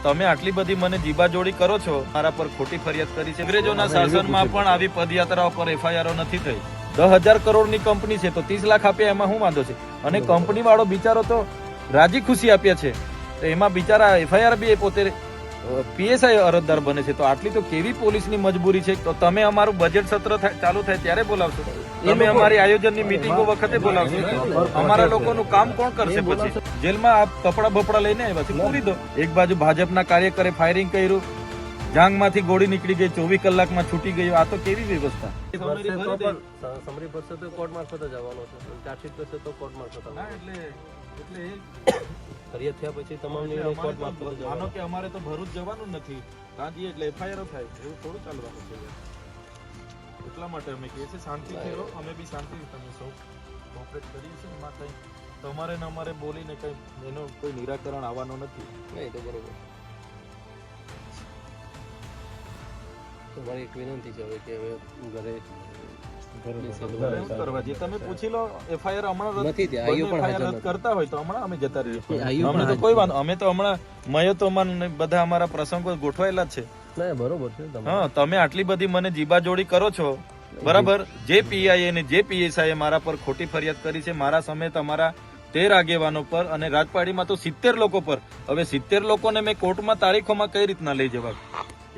તમે આટલી બધી મને જીબાજોડી કરો છો, મારા પર ખોટી ફરિયાદ કરી છે. અંગ્રેજોના શાસનમાં પણ આવી પદયાત્રાઓ પર એફઆઈઆર નથી થઈ. 10,000 કરોડની કંપની છે તો 30 લાખ આપ્યા એમાં શું વાંધો છે? અને કંપની વાળો બિચારો તો રાજી ખુશી આપ્યા છે, તો એમાં બિચારા એફઆઈઆર બી પોતે પીએસઆઈ અરજદાર બને છે. તો આટલી તો કેવી પોલીસની મજબૂરી છે? તો તમે અમારું બજેટ સત્ર ચાલુ થાય ત્યારે બોલાવશો, તમે અમારી આયોજનની મીટિંગો વખતે બોલાવશો, અમારા લોકોનું કામ કોણ કરશે? પછી જેલમાં આપ કપડા બપડા લઈને આવ્યા છે, પૂરી દો. એક બાજુ ભાજપના કાર્યકરે ફાયરિંગ કર્યું, જાંગમાંથી ગોળી નીકળી ગઈ, 24 કલાકમાં છૂટી ગયું. આ તો કેવી વ્યવસ્થા? સમરી ભરશે તો કોર્ટ મારફત જવાનો છે, ચાર્જશીટ કરશે તો કોર્ટ મારફત એટલે ફરિયાદ થયા પછી તમામ નિર્ણય કોર્ટ મારફત માનો કે અમારે તો ભરૂચ જવાનું નથી, ત્યાં જઈએ એટલે એફઆઈઆર થાય, એવું થોડું ચાલવાનું છે. એટલા માટે અમે કહીએ છીએ શાંતિથી રહો, અમે બી શાંતિથી તમે સૌ કોઓપરેટ કરીએ છીએ. એમાં કંઈ તમારે ને અમારે બોલીને કંઈ એનો કોઈ નિરાકરણ આવવાનો નથી. નહીં તો બરોબર. તમારી એક વિનંતી છે હવે કે હવે ઘરે કરવા જે તમે પૂછી લો. એફઆઈઆર હમણાં નથી ત્યાં આઈઓ પણ હાજર નથી. કરતા હોય તો હમણાં અમે જતા રહીએ. અમે તો કોઈ વાંધો, અમે તો હમણાં મયતોમાં બધા અમારા પ્રસંગો ગોઠવાયેલા જ છે. ના બરોબર છે. હા, તમે આટલી બધી મને જીબાજોડી કરો છો, બરાબર. જે પીઆઈએ ને જે પીએસઆઈએ મારા પર ખોટી ફરિયાદ કરી છે, મારા સમેત અમારા 13 આગેવાનો પર, અને રાજપાડીમાં તો 70 લોકો પર. હવે 70 લોકોને મેં કોર્ટમાં તારીખોમાં કઈ રીતના લઈ જવા?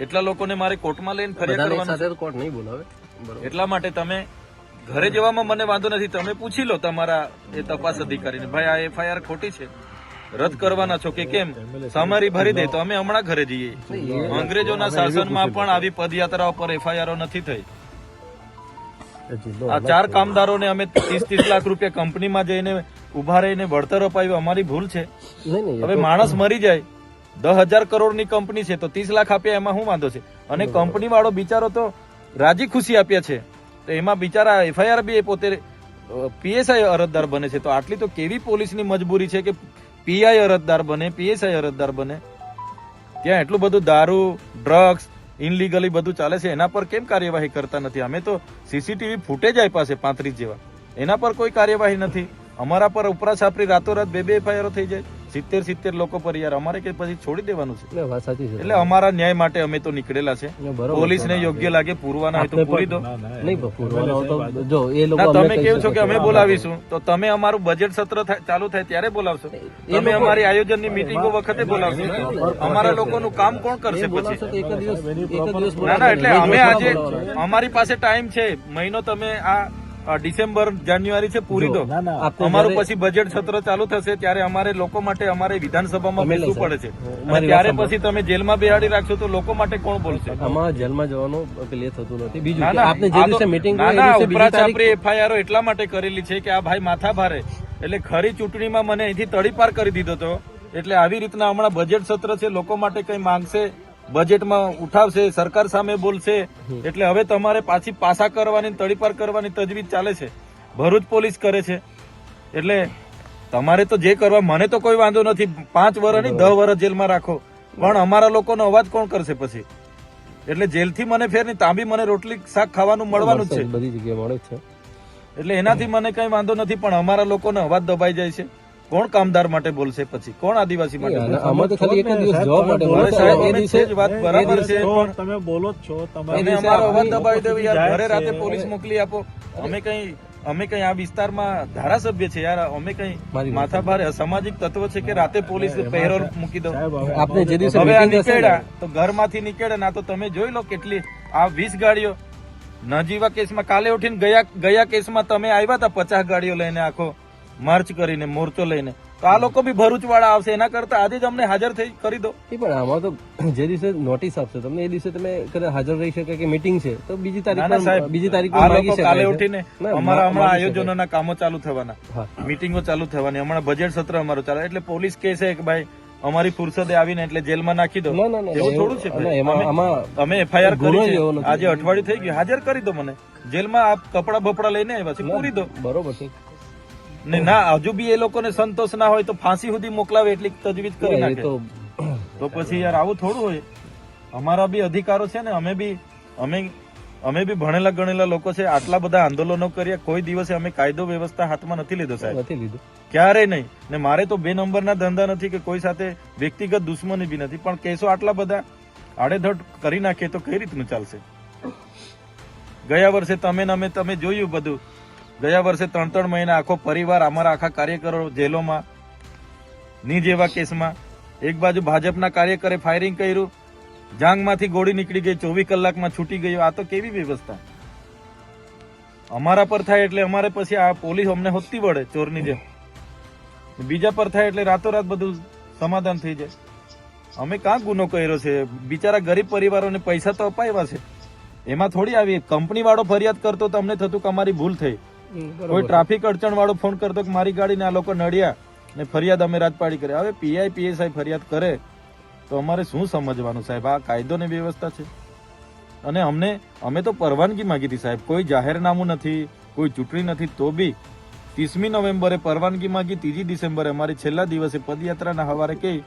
એટલા લોકોને મારે કોર્ટમાં લઈને ફરિયાદ કરવાની કોર્ટ નહીં બોલાવે. એટલા માટે તમે ઘરે જવામાં મને વાંધો નથી. તમે પૂછી લો તમારા એ તપાસ અધિકારીને, ભાઈ આ એફઆઈઆર ખોટી છે, રદ કરવાના છો કે કેમ? સમારી ભરી દે તો અમે હમણાં ઘરે જઈએ. અંગ્રેજોના શાસનમાં પણ આવી પદયાત્રાઓ પર એફઆઈઆર નથી થઈ. આ 4 કામદારોને અમે 30 લાખ રૂપિયા કંપનીમાં જઈને ઉભા રહીને વળતર અપાવ્યું, અમારી ભૂલ છે. હવે માણસ મરી જાય, 10,000 કરોડની કંપની છે તો 30 લાખ આપ્યા એમાં શું વાંધો છે? અને કંપની વાળો બિચારો તો રાજી ખુશી આપ્યા છે, તો એમાં બિચારા એફઆઈઆર બી પોતે પીએસઆઈ અરજદાર બને છે. તો આટલી તો કેવી પોલીસની મજબૂરી છે કે પીઆઈ અરજદાર બને, પીએસઆઈ અરજદાર બને? ત્યાં એટલું બધું દારૂ, ડ્રગ્સ, ઇનલીગલી બધું ચાલે છે, એના પર કેમ કાર્યવાહી કરતા નથી? અમે તો સીસીટીવી ફૂટેજ આપ્યા છે 35 જેવા, એના પર કોઈ કાર્યવાહી નથી. અમારા પર ઉપરા છાપરી રાતોરાત 2 એફઆઈઆર થઈ જાય 70 લોકો પર. યાર અમારે કે પછી છોડી દેવાનું છે? એટલે અમારા ન્યાય માટે અમે તો નીકળેલા છે. પોલીસને યોગ્ય લાગે પૂરવાના હોય તો પૂરી દો. તમે કેવું છો કે અમે બોલાવીશું, તો તમે અમારું બજેટ સત્ર ચાલુ થાય ત્યારે બોલાવશો, તમે અમારી આયોજનની મીટિંગો વખતે બોલાવશો, અમારા લોકોનું કામ કોણ કરશે પછી? ના, એટલે અમે આજે અમારી પાસે ટાઈમ છે, મહિનો. તમે આ ડિસેમ્બર જાન્યુઆરી છે, પૂરી દો. અમારું પછી બજેટ સત્ર ચાલુ થશે ત્યારે અમારે લોકો માટે અમારે વિધાનસભામાં બેસવું પડે છે, ત્યારે પછી તમે જેલમાં બેહાડી રાખશો તો લોકો માટે કોણ બોલશે? આમાં જેલમાં જવાનું પેલી થતું નથી. બીજું એફઆઈઆર એટલા માટે કરેલી છે કે આ ભાઈ માથા ભારે, એટલે ખરી ચૂંટણીમાં મને અહીંથી તડીપાર કરી દીધો હતો. એટલે આવી રીતના હમણાં બજેટ સત્ર છે, લોકો માટે કઈ માંગશે, બજેટમાં ઉઠાવશે, સરકાર સામે બોલશે, એટલે હવે તમારે પાછી પાસા કરવાની, તડીપાર કરવાની તજવીજ ચાલે છે, ભરૂચ પોલીસ કરે છે. એટલે તમારે તો જે કરવા, મને તો કોઈ વાંધો નથી. 5 વર્ષ નહીં 10 વર્ષ જેલમાં રાખો, પણ અમારા લોકોનો અવાજ કોણ કરશે પછી? એટલે જેલથી મને ફેર નહીં, ત્યાં બી મને રોટલી શાક ખાવાનું મળવાનું જ છે, બધી જગ્યાએ મળે છે. એટલે એનાથી મને કઈ વાંધો નથી, પણ અમારા લોકોનો અવાજ દબાઈ જાય છે. કોણ કામદાર માટે બોલશે પછી? કોણ આદિવાસી માટે? આમાં તો ખાલી એક જ દિવસ જવાબ માટે વાત બરાબર છે, પણ તમે બોલો જ છો, તમે અમારો અવાજ દબાવી દો યાર. ઘરે રાતે પોલીસ મોકલી આપો. અમે કઈ આ વિસ્તારમાં ધારાસભ્ય છે યાર, અમે કઈ માથા ભારે અસામાજિક તત્વ છે કે રાતે પોલીસ પહેરો મૂકી દો? આપણે જે દિવસે હવે આ નીકળ્યા તો ઘરમાંથી નીકળે ના, તો તમે જોઈ લો કેટલી આ 20 ગાડીઓ નજીવા કેસમાં. કાલે ઉઠીને ગયા કેસમાં તમે આવ્યા હતા 50 ગાડીઓ લઈને, આખો માર્ચ કરીને, મોરચો લઈને. તો આ લોકો બી ભરૂચ વાળા આવશે, એના કરતા આજે જ અમને હાજર થઈ કરી દો. પણ આમાં તો જે દિવસે નોટિસ આપશે તમને એ દિવસે તમે કદાચ હાજર રહી શકે કે મીટિંગ છે તો બીજી તારીખ કાલે ઉઠીને અમારા હમણાં આયોજનોના કામો ચાલુ થવાના, મીટિંગો ચાલુ થવાની, હમણાં બજેટ સત્ર અમારું ચાલે. એટલે પોલીસ કહે છે કે ભાઈ અમારી ફુરસદે આવીને એટલે જેલમાં નાખી દો, એવું થોડું છે? અમે એફઆઈઆર કરી છે, આજે અઠવાડિયું થઈ ગયું, હાજર કરી દો મને જેલમાં. આપ કપડા બપડા લઈને આવ્યા છે, પૂરી દો. બરોબર છે ને ના, હજુ બી એ લોકોને સંતોષ ના હોય તો ફાંસી સુધી મોકલાવે એટલી તજવીજ કરી નાખે. તો પછી યાર આવું થોડું હોય? અમારા બી અધિકારો છે ને, અમે અમે બી ભણેલા ગણેલા લોકો છે, આટલા બધા આંદોલનો કર્યા, કોઈ દિવસે અમે કાયદો વ્યવસ્થા હાથમાં નથી લીધો સાહેબ, નથી લીધું ક્યારેય નહીં. ને મારે તો 2 નંબરના ધંધા નથી કે કોઈ સાથે વ્યક્તિગત દુશ્મની બી નથી, પણ કેસો આટલા બધા આડેધડ કરી નાખીએ તો કઈ રીતનું ચાલશે? ગયા વર્ષે તમે જોયું બધું, ગયા વર્ષે 3 મહિના આખો પરિવાર, અમારા આખા કાર્યકરો જેલોમાં ની જેવા કેસમાં. એક બાજુ ભાજપના કાર્યકરે ફાયરિંગ કર્યું, જાંગમાંથી ગોળી નીકળી ગઈ, 24 કલાકમાં છૂટી ગયો. આ તો કેવી વ્યવસ્થા? અમારા પર થાય એટલે અમારે પછી આ પોલીસ અમને હોતી વળે ચોરની જેમ, બીજા પર થાય એટલે રાતોરાત બધું સમાધાન થઈ જાય. અમે કાં ગુનો કર્યો છે? બિચારા ગરીબ પરિવારોને પૈસા તો અપાવ્યા છે, એમાં થોડી આવી કંપની વાળો ફરિયાદ કરતો તો અમને થતું કે અમારી ભૂલ થઈ. કોઈ ટ્રાફિક અડચણ વાળો ફોન કરતો કે મારી ગાડીને આ લોકો નડ્યા ને ફરિયાદ અમે રાજપાડી કરે. હવે પીઆઈ પીએસઆઈ ફરિયાદ કરે તો અમારે શું સમજવાનું સાહેબ? આ કાયદો ને વ્યવસ્થા છે. અને અમે તો પરવાનગી માંગી હતી સાહેબ, કોઈ જાહેરનામું નથી, કોઈ ચૂંટણી નથી, તો બી 30મી નવેમ્બરે પરવાનગી માંગી, 3 ડિસેમ્બરે અમારી છેલ્લા દિવસે પદયાત્રાના હવારે કહી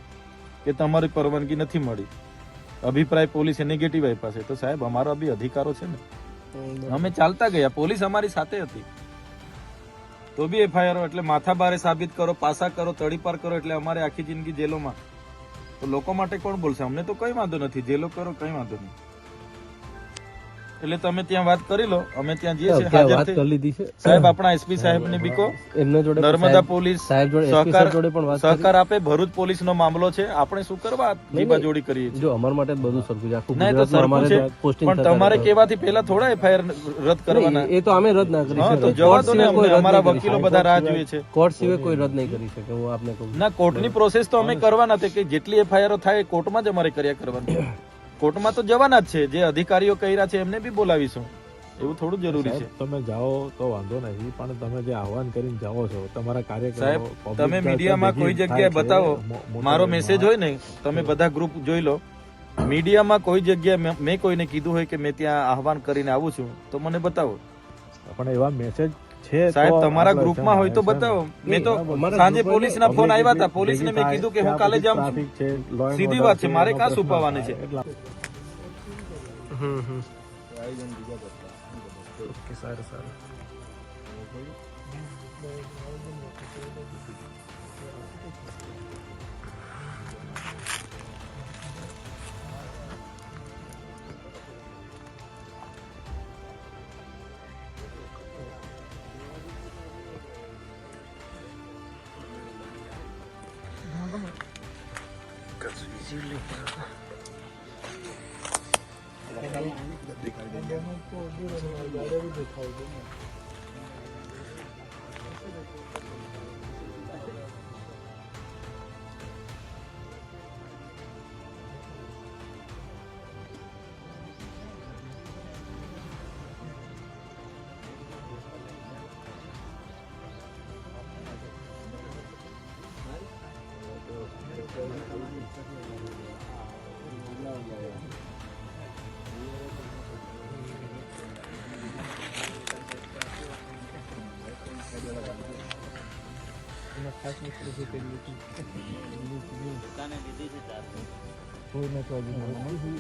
કે તમારી પરવાનગી નથી મળી, અભિપ્રાય પોલીસે નેગેટિવ આપ્યા છે. તો સાહેબ અમારો બી અધિકારો છે ને, અમે ચાલતા ગયા, પોલીસ અમારી સાથે હતી, તો બી એફઆઈઆર એટલે માથાભારે સાબિત કરો, પાસા કરો, તડીપાર કરો એટલે અમારે આખી જિંદગી જેલોમાં. તો લોકો માટે કોણ બોલશે? અમને તો કઈ વાંધો નથી, જેલો કરો કઈ વાંધો નહીં. એટલે તમે ત્યાં વાત કરી લો, અમે ત્યાં જઈએ છીએ હાજર થઈ. સાહેબ આપણા એસપી સાહેબ ને બીકો એમના જોડે નર્મદા પોલીસ સાહેબ જોડે જોડે પણ વાત સહકાર આપે. ભરૂચ પોલીસ નો મામલો છે, આપણે શું કરવા જીબા જોડી કરીએ છીએ? જો અમારા માટે બધું સરખું છે, આખું નહીં તો સરખું છે, પણ તમારે કેવાથી પહેલા થોડા એફઆઈઆર રદ કરવાના? એ તો અમે રદ ના કરી શકીએ. તો જવા દો ને, અમને અમારા વકીલો બધા રાહ જોઈએ છે. કોર્ટ સિવાય કોઈ રદ નહીં કરી શકે, હું આપને કહું. ના, કોર્ટની પ્રોસેસ તો અમે કરવાના છે કે જેટલી એફઆઈઆર થાય કોર્ટમાં જ અમારે કર્યા કરવાની. કોર્ટમાં તો જવાના જ છે, જે અધિકારીઓ કર્યા છે એમને બી બોલાવીશું, એવું થોડું જરૂરી છે. તમે જાઓ તો વાંધો નહીં, પણ તમે જે આહવાન કરીને જાઓ છો તમારા કાર્યકરો, સાહેબ તમે મીડિયામાં કોઈ જગ્યાએ બતાવો, મારો મેસેજ હોય ને, તમે બધા ગ્રુપ જોઈ લો, મીડિયામાં કોઈ જગ્યાએ મેં કોઈને કીધું હોય કે મેં ત્યાં આહવાન કરીને આવું છું તો મને બતાવો. પણ એવા મેસેજ છે સાહેબ તમારા ગ્રુપમાં હોય તો બતાવો. મેં તો સાંજે પોલીસના ફોન આવ્યા હતા, પોલીસને મેં કીધું કે હું કાલે જાઉં છું. સીધી વાત છે, મારે ક્યાં છુપાવવાની છે? સારું સારું.